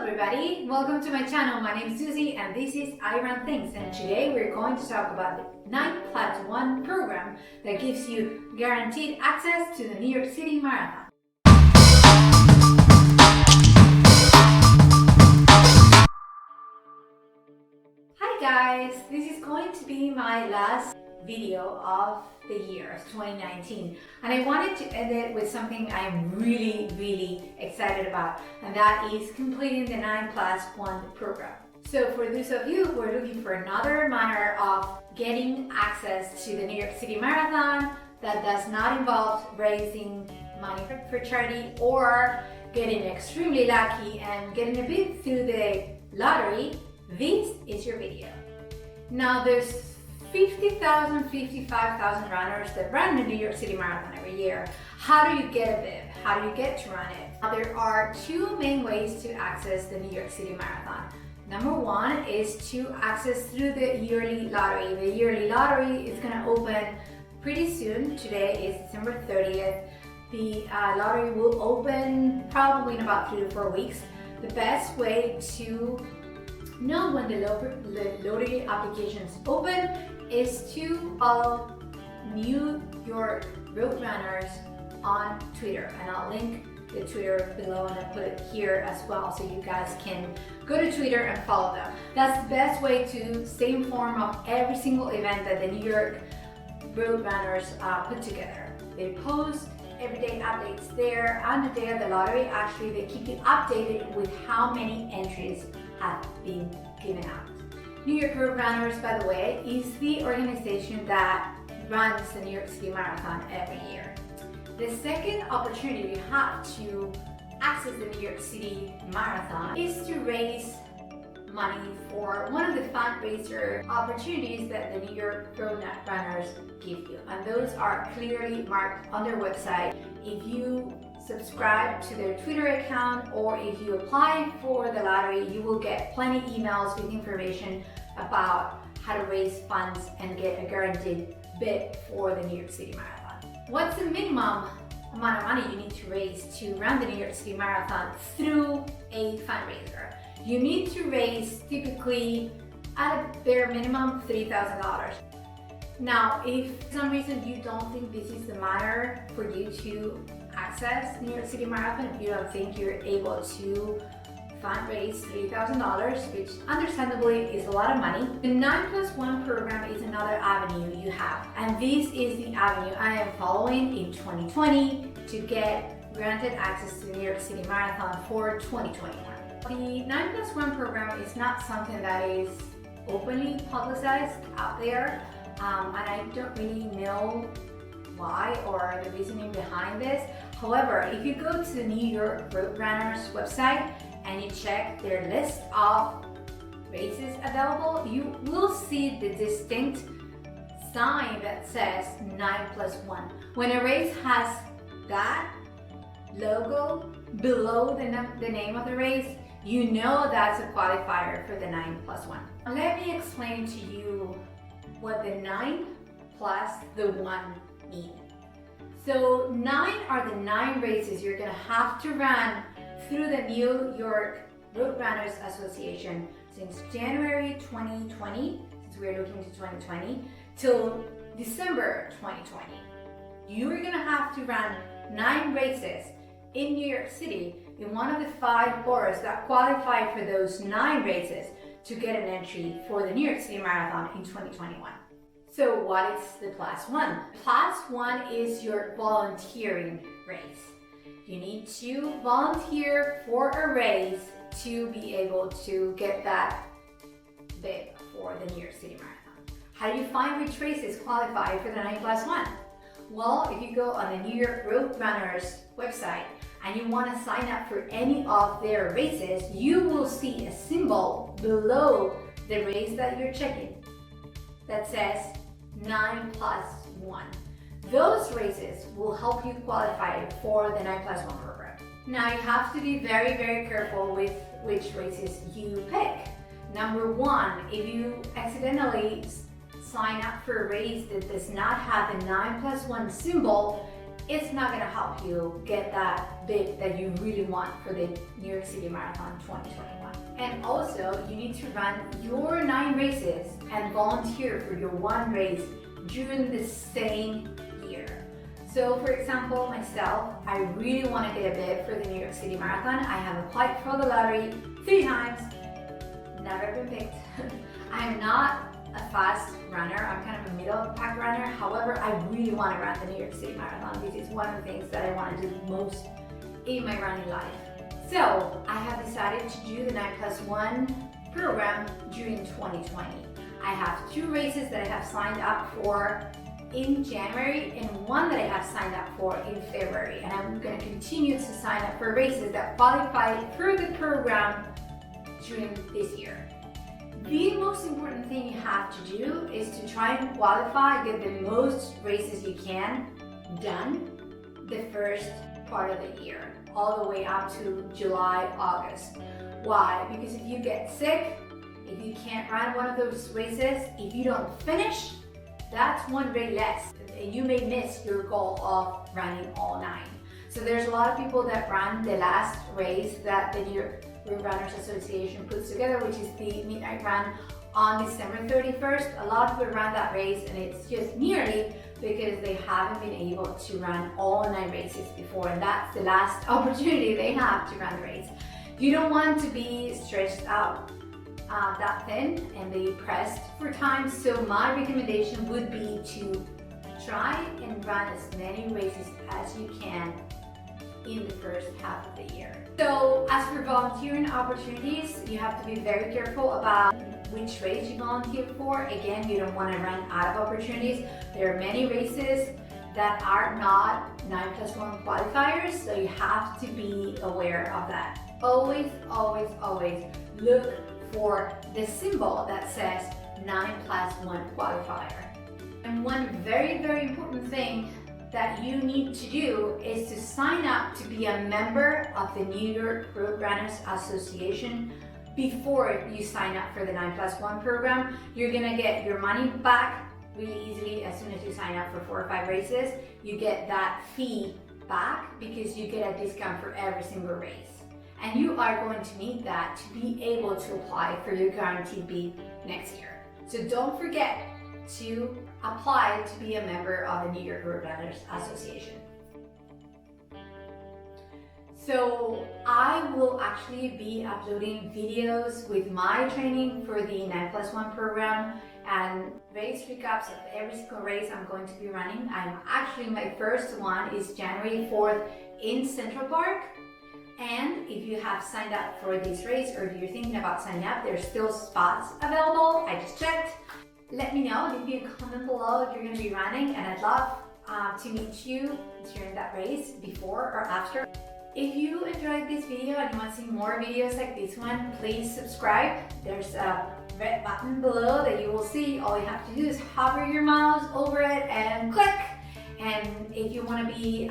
everybody, welcome to my channel. My name is Susie and this is I Run Things, and today we're going to talk about the 9+1 program that gives you guaranteed access to the New York City Marathon. Hi guys, this is going to be my last video of the year of 2019, and I wanted to end it with something I'm really excited about, and that is completing the 9+1 program. So for those of you who are looking for another manner of getting access to the New York City Marathon that does not involve raising money for charity or getting extremely lucky and getting a bid through the lottery, this is your video. Now there's 50,000, 55,000 runners that run the New York City Marathon every year. How do you get a bib? How do you get to run it? Now, there are two main ways to access the New York City Marathon. Number one is to access through the yearly lottery. The yearly lottery is going to open pretty soon. Today is December 30th. The lottery will open probably in about 3 to 4 weeks. The best way to know when the lottery applications open is to follow New York Road Runners on Twitter, and I'll link the Twitter below and I'll put it here as well so you guys can go to Twitter and follow them. That's the best way to stay informed of every single event that the New York Road Runners put together. They post everyday updates there. On the day of the lottery, actually they keep you updated with how many entries have been given out. New York Road Runners, by the way, is the organization that runs the New York City Marathon every year. The second opportunity you have to access the New York City Marathon is to raise money for one of the fundraiser opportunities that the New York Road Runners give you, and those are clearly marked on their website. If you subscribe to their Twitter account or if you apply for the lottery, you will get plenty of emails with information about how to raise funds and get a guaranteed bid for the New York City Marathon. What's the minimum amount of money you need to raise to run the New York City Marathon through a fundraiser? You need to raise typically at a bare minimum $3,000. Now, if for some reason you don't think this is the manner for you to access New York City Marathon, if you don't think you're able to fundraise $3,000, which understandably is a lot of money, the 9+1 program is another avenue you have, and this is the avenue I am following in 2020 to get granted access to the New York City Marathon for 2021. The 9+1 program is not something that is openly publicized out there, and I don't really know why or the reasoning behind this. However, if you go to the New York Road Runners website and you check their list of races available, you will see the distinct sign that says 9+1. When a race has that logo below the name of the race, you know that's a qualifier for the 9+1. Let me explain to you what the 9 plus the 1 mean. So 9 are the 9 races you're going to have to run through the New York Road Runners Association since January 2020, since we're looking to 2020, till December 2020. You're going to have to run 9 races in New York City in one of the 5 boroughs that qualify for those 9 races to get an entry for the New York City Marathon in 2021. So what is the +1? +1 is your volunteering race. You need to volunteer for a race to be able to get that bid for the New York City Marathon. How do you find which races qualify for the 9+1? Well, if you go on the New York Road Runners website and you want to sign up for any of their races, you will see a symbol below the race that you're checking that says 9+1. Those races will help you qualify for the 9+1 program. Now you have to be very careful with which races you pick. Number one, if you accidentally sign up for a race that does not have the 9+1 symbol, it's not gonna help you get that bit that you really want for the New York City Marathon 2021. And also, you need to run your 9 races and volunteer for your 1 race during the same year. So for example, myself, I really want to get a bid for the New York City Marathon. I have applied for the lottery 3 times, never been picked. I'm not a fast runner, I'm kind of a middle of the pack runner. However, I really want to run the New York City Marathon. This is one of the things that I want to do most in my running life. So I have decided to do the 9+1 program during 2020. I have 2 races that I have signed up for in January and 1 that I have signed up for in February. And I'm going to continue to sign up for races that qualify for the program during this year. The most important thing you have to do is to try and qualify, get the most races you can done the first part of the year, all the way up to July, August. Why? Because if you get sick, if you can't run one of those races, if you don't finish, that's 1 race less. You may miss your goal of running all 9. So there's a lot of people that run the last race that the New York Runners Association puts together, which is the Midnight Run on December 31st. A lot of people run that race and it's just nearly because they haven't been able to run all 9 races before, and that's the last opportunity they have to run the race. You don't want to be stretched out that thin and be pressed for time, so my recommendation would be to try and run as many races as you can in the first half of the year. So as for volunteering opportunities, you have to be very careful about which race you volunteer for. Again, you don't want to run out of opportunities. There are many races that are not 9+1 qualifiers, so you have to be aware of that. Always, always, always look for the symbol that says 9+1 qualifier. And one very, very important thing that you need to do is to sign up to be a member of the New York Road Runners Association before you sign up for the 9+1 program. You're gonna get your money back really easily as soon as you sign up for 4 or 5 races. You get that fee back because you get a discount for every single race. And you are going to need that to be able to apply for your guaranteed bid next year. So don't forget to apply to be a member of the New York Road Runners Association. So I will actually be uploading videos with my training for the 9+1 program and race recaps of every single race I'm going to be running. My first one is January 4th in Central Park. And if you have signed up for this race, or if you're thinking about signing up, there's still spots available. I just checked. Let me know, leave me a comment below if you're going to be running, and I'd love to meet you during that race, before or after. If you enjoyed this video and you want to see more videos like this one, please subscribe. There's a red button below that you will see. All you have to do is hover your mouse over it and click. And if you want to be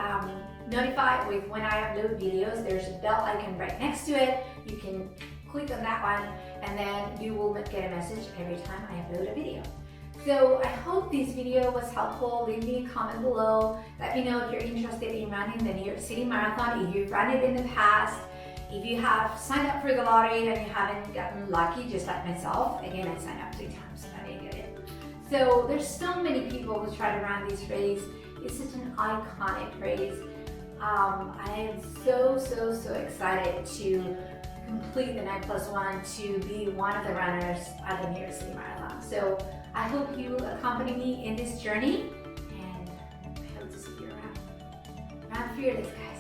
notified with when I upload videos, there's a bell icon right next to it. You can click on that one and then you will get a message every time I upload a video. So I hope this video was helpful. Leave me a comment below. Let me know if you're interested in running the New York City Marathon, if you've run it in the past, if you have signed up for the lottery and you haven't gotten lucky, just like myself. Again, I signed up 3 times, I didn't get it. So there's so many people who try to run this race. It's such an iconic race. I am so excited to complete the 9+1, to be one of the runners at the New York City Marathon. So I hope you accompany me in this journey, and I hope to see you around. Run fearless, guys.